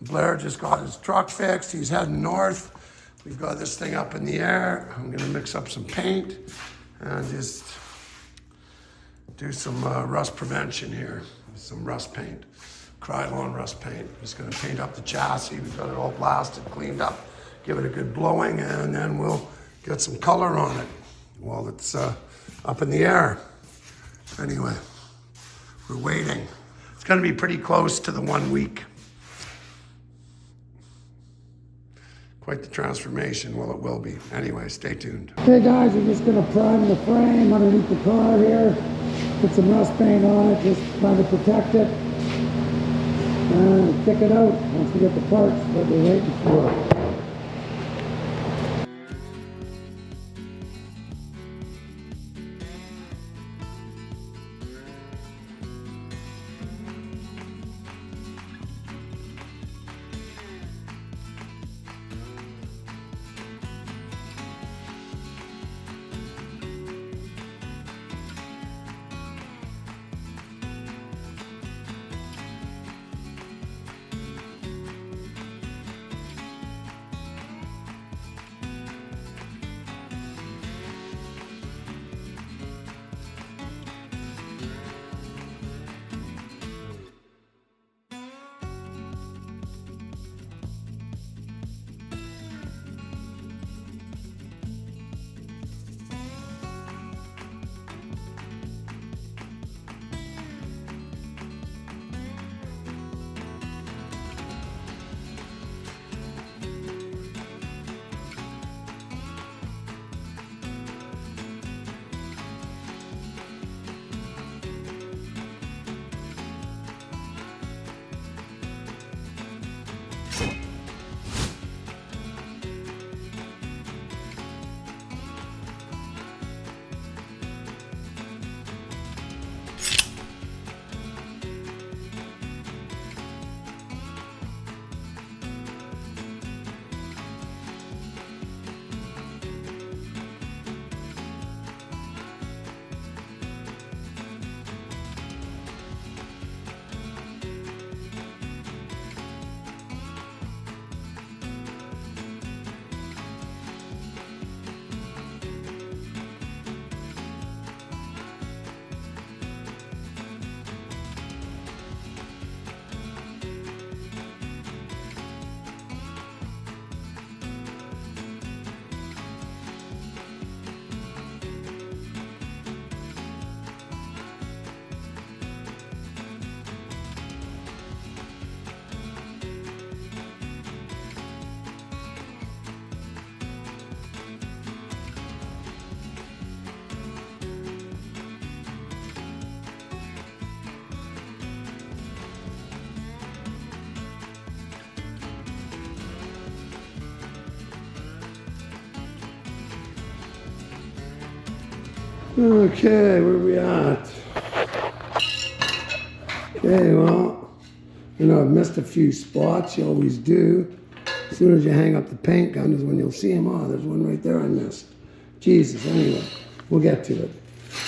Blair just got his truck fixed. He's heading north. We've got this thing up in the air. I'm gonna mix up some paint and just do some rust prevention here. Some rust paint, Krylon rust paint. Just gonna paint up the chassis. We've got it all blasted, cleaned up, give it a good blowing, and then we'll get some color on it while it's up in the air. Anyway, we're waiting. It's gonna be pretty close to the 1 week. Quite the transformation, well it will be. Anyway, stay tuned. Hey guys, we're just gonna prime the frame underneath the car here. Put some rust paint on it, just trying to protect it. And kick it out once we get the parts that we're waiting for. Okay, where we at? Okay, well, you know, I've missed a few spots, you always do. As soon as you hang up the paint gun is when you'll see them. Oh, there's one right there I missed. Jesus, anyway, we'll get to it.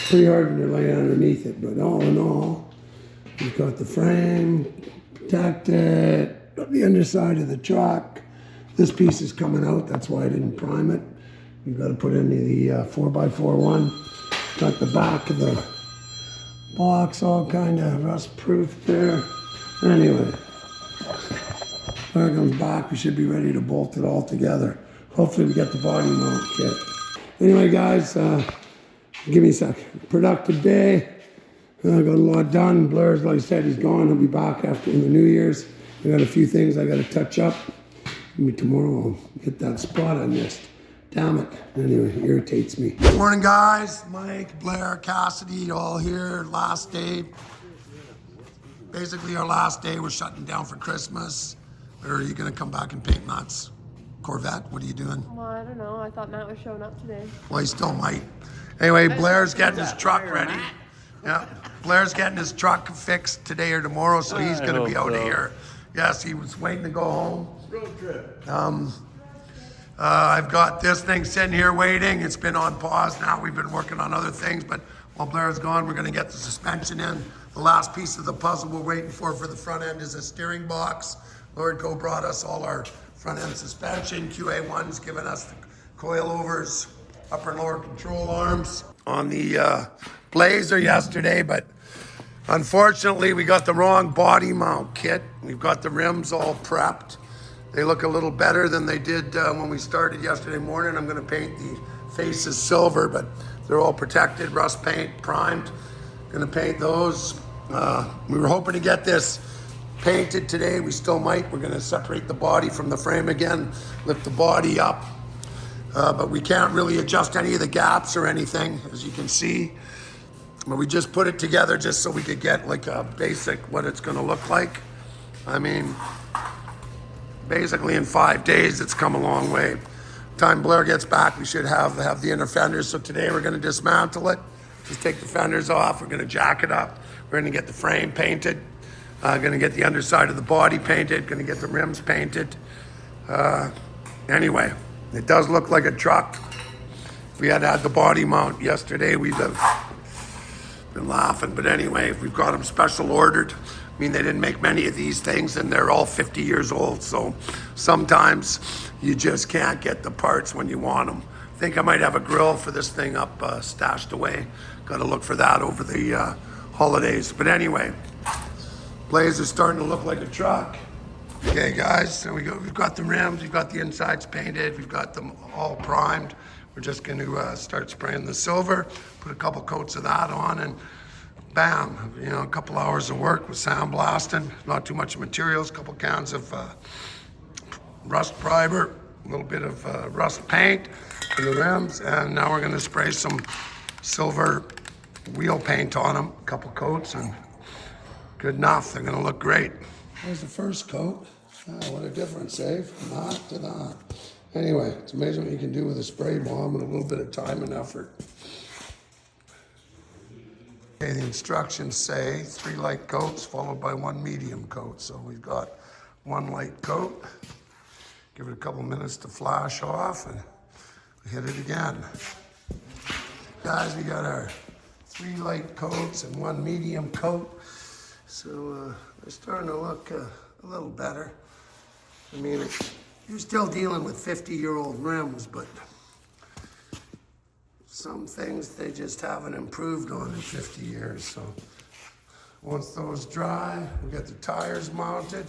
Pretty hard when you're laying underneath it, but all in all, we've got the frame protected, got the underside of the truck. This piece is coming out, that's why I didn't prime it. We've got to put in the 4x4 one. Got the back of the box all kind of rust-proof there. Anyway, when it comes back, we should be ready to bolt it all together. Hopefully we get the body mount kit. Anyway, guys, give me a sec. Productive day. I got a lot done. Blair's, like I said, he's gone. He'll be back after in the New Year's. I got a few things I got to touch up. Maybe tomorrow I'll hit that spot I missed. Damn it. Anyway, it irritates me. Good morning, guys. Mike, Blair, Cassidy, all here. Last day. Basically, our last day. We're shutting down for Christmas. Or are you going to come back and paint Matt's Corvette? What are you doing? Well, I don't know. I thought Matt was showing up today. Well, he still might. Anyway, Blair's getting his truck ready. Yeah, Blair's getting his truck fixed today or tomorrow, so he's going to be out of here. Yes, he was waiting to go home. Road trip. I've got this thing sitting here waiting. It's been on pause now. We've been working on other things, but while Blair's gone, we're going to get the suspension in. The last piece of the puzzle we're waiting for the front end is a steering box. Lord Go brought us all our front end suspension. QA1's given us the coilovers, upper and lower control arms on the Blazer yesterday, but unfortunately we got the wrong body mount kit. We've got the rims all prepped. They look a little better than they did when we started yesterday morning. I'm gonna paint the faces silver, but they're all protected, rust paint, primed. Gonna paint those. We were hoping to get this painted today. We still might. We're gonna separate the body from the frame again, lift the body up. But we can't really adjust any of the gaps or anything, as you can see. But we just put it together just so we could get like a basic what it's gonna look like. I mean, basically in 5 days, it's come a long way. Time Blair gets back, we should have the inner fenders. So today we're gonna dismantle it, just take the fenders off. We're gonna jack it up. We're gonna get the frame painted. Gonna get the underside of the body painted. Gonna get the rims painted. Anyway, it does look like a truck. If we had had the body mount yesterday, we'd have been laughing. But anyway, we've got them special ordered. I mean, they didn't make many of these things, and they're all 50 years old, so sometimes you just can't get the parts when you want them. I think I might have a grill for this thing up stashed away. Got to look for that over the holidays. But anyway, Blazer's starting to look like a truck. Okay, guys, so we've got the rims, we've got the insides painted, we've got them all primed. We're just going to start spraying the silver, put a couple coats of that on, and bam, you know, a couple hours of work with sandblasting, not too much materials, a couple cans of rust primer, a little bit of rust paint in the rims, and now we're gonna spray some silver wheel paint on them, a couple coats, and good enough. They're gonna look great. There's the first coat. What a difference, eh? From that to that. Anyway, it's amazing what you can do with a spray bomb and a little bit of time and effort. Okay, the instructions say 3 light coats followed by 1 medium coat. So we've got 1 light coat. Give it a couple minutes to flash off and hit it again. Guys, we got our 3 light coats and 1 medium coat. So they're starting to look a little better. I mean, you're still dealing with 50-year-old rims, but some things they just haven't improved on in 50 years. So once those dry, we got the tires mounted,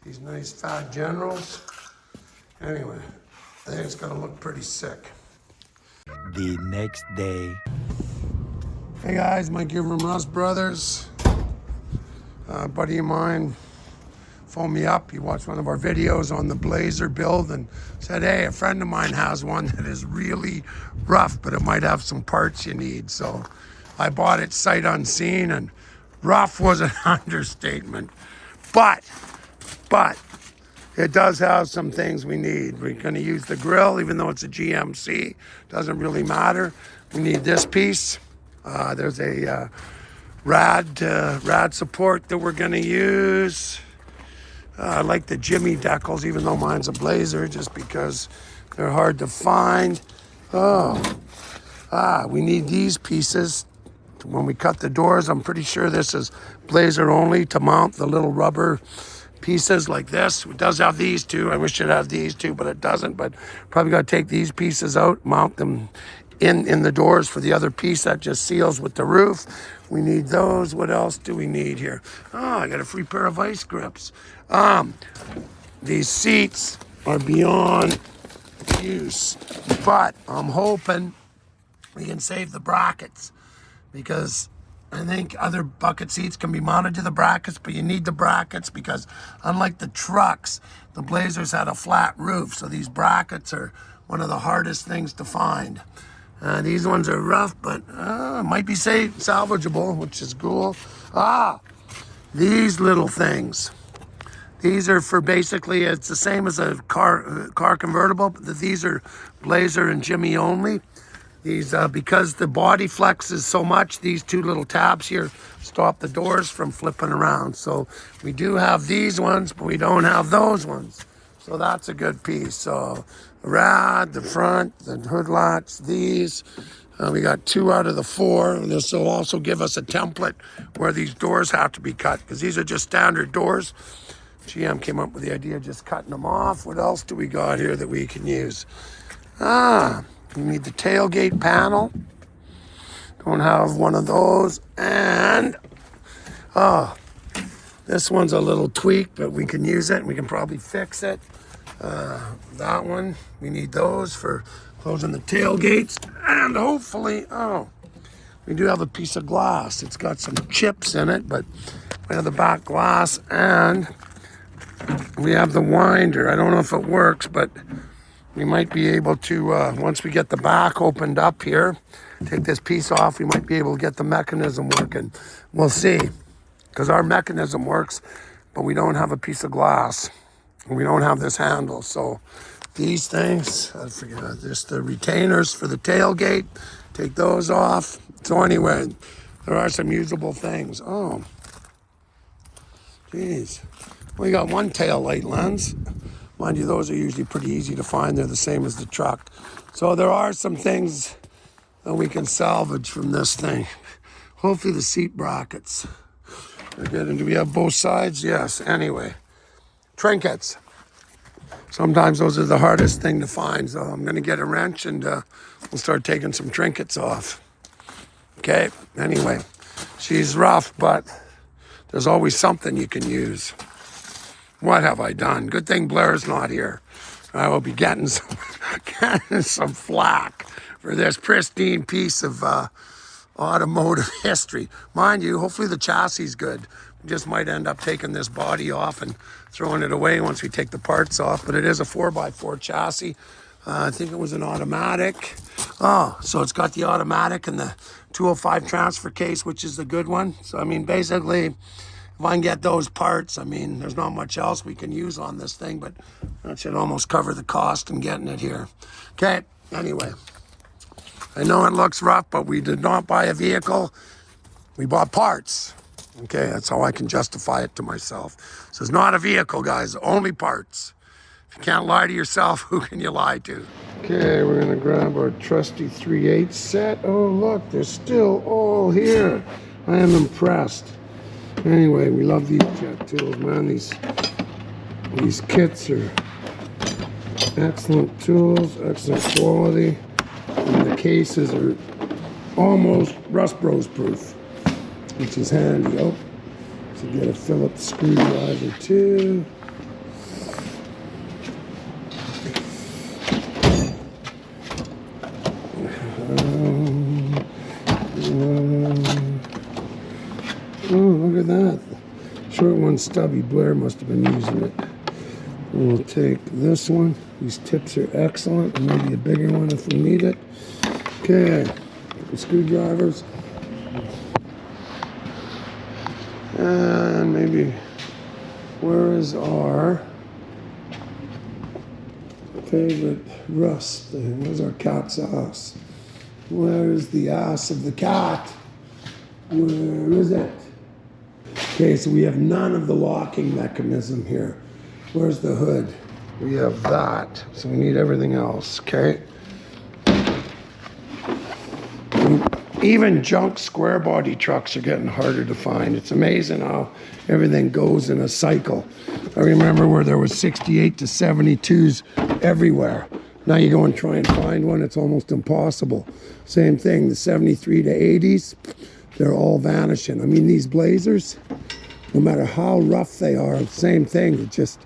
these nice fat Generals. Anyway, I think it's gonna look pretty sick. The next day. Hey guys, Mike here from Rust Brothers. A buddy of mine phoned me up. He watched one of our videos on the Blazer build and said, hey, a friend of mine has one that is really rough, but it might have some parts you need. So I bought it sight unseen, and rough was an understatement. But it does have some things we need. We're gonna use the grill, even though it's a GMC, doesn't really matter. We need this piece. There's a rad support that we're gonna use. I like the Jimmy decals, even though mine's a Blazer, just because they're hard to find. We need these pieces. When we cut the doors, I'm pretty sure this is Blazer only, to mount the little rubber pieces like this. It does have these two. I wish it had these two, but it doesn't. But probably got to take these pieces out, mount them in the doors for the other piece that just seals with the roof. We need those. What else do we need here? Oh, I got a free pair of ice grips. These seats are beyond use, but I'm hoping we can save the brackets, because I think other bucket seats can be mounted to the brackets, but you need the brackets because unlike the trucks, the Blazers had a flat roof, so these brackets are one of the hardest things to find. These ones are rough, but might be salvageable, which is cool. These little things. These are for basically, it's the same as a car convertible, but these are Blazer and Jimmy only. These, because the body flexes so much, these 2 little tabs here stop the doors from flipping around. So we do have these ones, but we don't have those ones. So that's a good piece. So the rad, the front, the hood latch, these. We got 2 out of the 4. This will also give us a template where these doors have to be cut, because these are just standard doors. GM came up with the idea of just cutting them off. What else do we got here that we can use? We need the tailgate panel. Don't have one of those. And, this one's a little tweaked, but we can use it. We can probably fix it. That one, we need those for closing the tailgates. And hopefully, we do have a piece of glass. It's got some chips in it, but we have the back glass and we have the winder. I don't know if it works, but we might be able to, once we get the back opened up here, take this piece off, we might be able to get the mechanism working. We'll see, because our mechanism works, but we don't have a piece of glass. We don't have this handle, so these things, I forget, just the retainers for the tailgate, take those off. So anyway, there are some usable things. Oh, geez. We got one tail light lens. Mind you, those are usually pretty easy to find. They're the same as the truck. So there are some things that we can salvage from this thing. Hopefully the seat brackets are good. And do we have both sides? Yes. Anyway, trinkets. Sometimes those are the hardest thing to find. So I'm going to get a wrench and we'll start taking some trinkets off. Okay. Anyway, she's rough, but there's always something you can use. What have I done? Good thing Blair's not here. I will be getting some flack for this pristine piece of automotive history. Mind you, hopefully the chassis is good. We just might end up taking this body off and throwing it away once we take the parts off. But it is a 4x4 chassis. I think it was an automatic. Oh, so it's got the automatic and the 205 transfer case, which is the good one. So, I mean, basically, if I can get those parts, I mean, there's not much else we can use on this thing, but that should almost cover the cost in getting it here. Okay, anyway. I know it looks rough, but we did not buy a vehicle. We bought parts. Okay, that's how I can justify it to myself. So it's not a vehicle, guys, only parts. If you can't lie to yourself, who can you lie to? Okay, we're gonna grab our trusty 3/8 set. Oh, look, they're still all here. I am impressed. Anyway, we love these jet tools, man. These kits are excellent tools, excellent quality. And the cases are almost Rust Bros proof, which is handy. Oh, so get a Phillips screwdriver too. Oh, look at that. Short one stubby. Blair must have been using it. We'll take this one. These tips are excellent. Maybe a bigger one if we need it. Okay. The screwdrivers. And maybe, where is our favorite rust thing? Where's our cat's ass? Where is the ass of the cat? Where is it? Okay, so we have none of the locking mechanism here. Where's the hood? We have that, so we need everything else, okay? Even junk square body trucks are getting harder to find. It's amazing how everything goes in a cycle. I remember where there was 68 to 72s everywhere. Now you go and try and find one, it's almost impossible. Same thing, the 73 to 80s, they're all vanishing. I mean, these Blazers, no matter how rough they are, same thing. It just,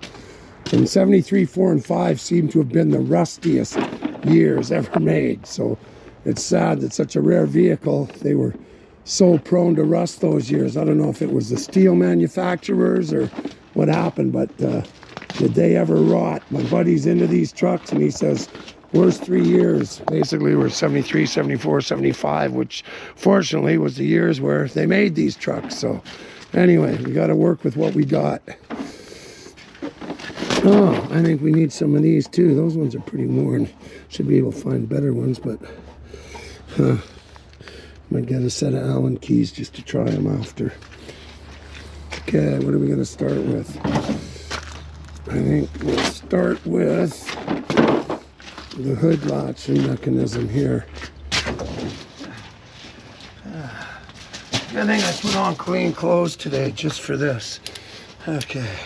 from 73, 4, and 5 seem to have been the rustiest years ever made. So it's sad that such a rare vehicle, they were so prone to rust those years. I don't know if it was the steel manufacturers or what happened, but did they ever rot? My buddy's into these trucks and he says, worst 3 years basically were 73, 74, 75, which fortunately was the years where they made these trucks. So anyway, we got to work with what we got. Oh, I think we need some of these too. Those ones are pretty worn. Should be able to find better ones, but might get a set of Allen keys just to try them after. Okay, what are we going to start with? I think we'll start with the hood latching mechanism here. Good thing I put on clean clothes today just for this. Okay.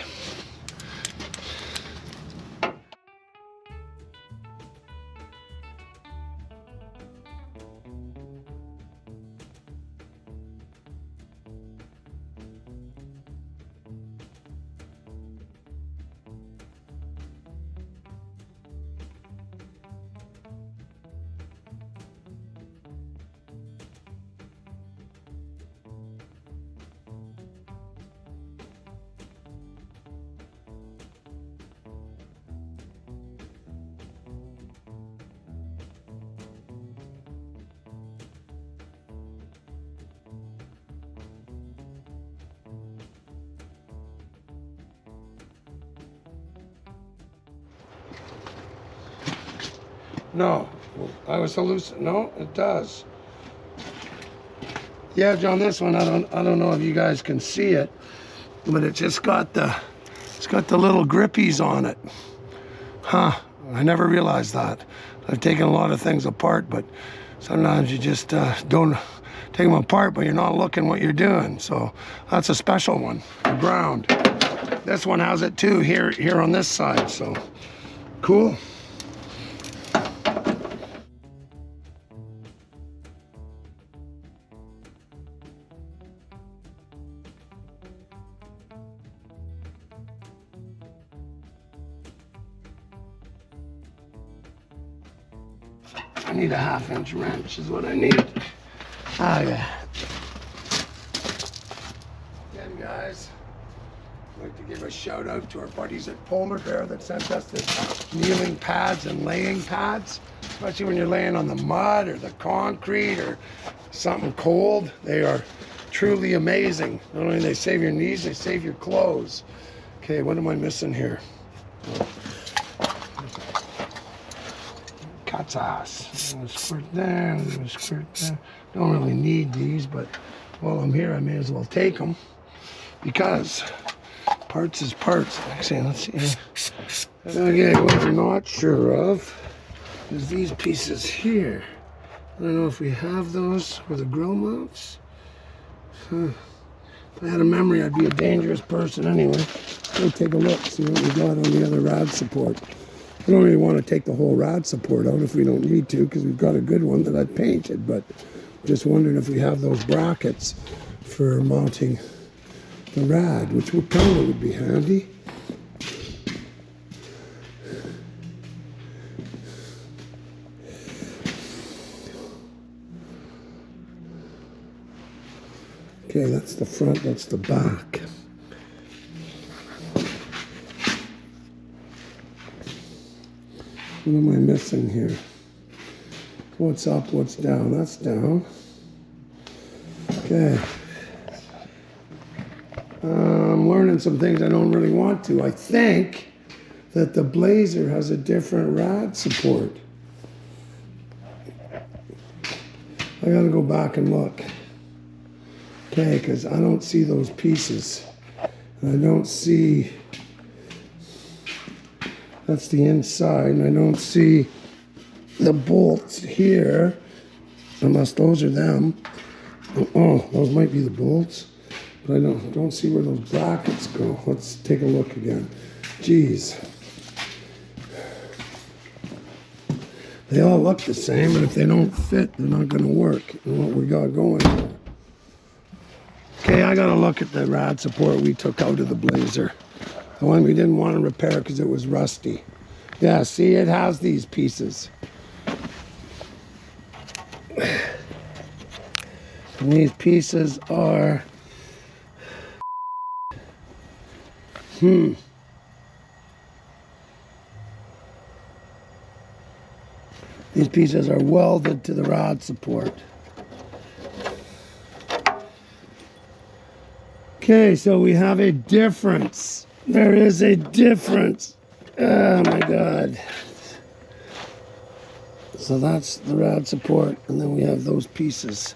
No, I was hallucinating. No, it does. The edge on this one, I don't know if you guys can see it, but it's got the little grippies on it. Huh, I never realized that. I've taken a lot of things apart, but sometimes you just don't take them apart, but you're not looking what you're doing. So that's a special one, the ground. This one has it too, here on this side, so cool. I need a 1/2-inch wrench is what I need. Oh yeah. Again, guys, I'd like to give a shout out to our buddies at Polar Bear that sent us this kneeling pads and laying pads, especially when you're laying on the mud or the concrete or something cold. They are truly amazing. Not only do they save your knees, they save your clothes. Okay, what am I missing here? Cat's ass. I'm gonna squirt there, I'm gonna squirt there. Don't really need these, but while I'm here, I may as well take them because parts is parts. Actually, let's see. Okay, what we're not sure of is these pieces here. I don't know if we have those for the grill mounts. If I had a memory, I'd be a dangerous person anyway. Go take a look, see what we got on the other rod support. I don't really want to take the whole rod support out if we don't need to, because we've got a good one that I painted, but just wondering if we have those brackets for mounting the rod, which would probably would be handy. Okay, that's the front, that's the back. What am I missing here? What's up, what's down? That's down. Okay. I'm learning some things I don't really want to. I think that the Blazer has a different rod support. I gotta go back and look. Okay, because I don't see those pieces. I don't see, that's the inside, and I don't see the bolts here, unless those are them. Oh, those might be the bolts, but I don't see where those brackets go. Let's take a look again. Jeez. They all look the same, but if they don't fit, they're not gonna work in what we got going here. Okay, I gotta look at the rod support we took out of the Blazer. The one we didn't want to repair because it was rusty. Yeah, see, it has these pieces. And these pieces are... These pieces are welded to the rod support. Okay, so we have a difference. There is a difference. Oh my God. So that's the rod support, and then we have those pieces,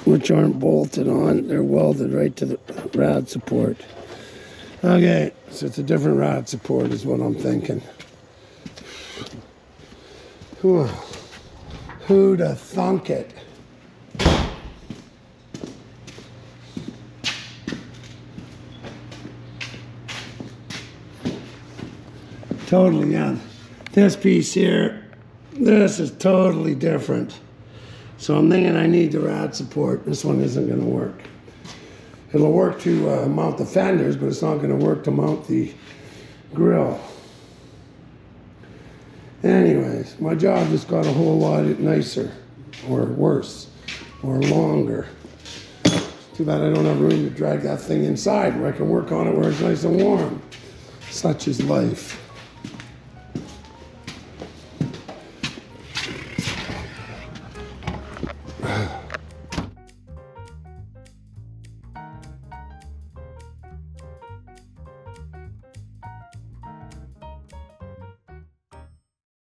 which aren't bolted on. They're welded right to the rod support. Okay, so it's a different rod support is what I'm thinking. Who'd have thunk it? Totally, yeah. This piece here, this is totally different. So I'm thinking I need the rod support. This one isn't gonna work. It'll work to mount the fenders, but it's not gonna work to mount the grill. Anyways, my job just got a whole lot nicer, or worse, or longer. Too bad I don't have room to drag that thing inside where I can work on it where it's nice and warm. Such is life.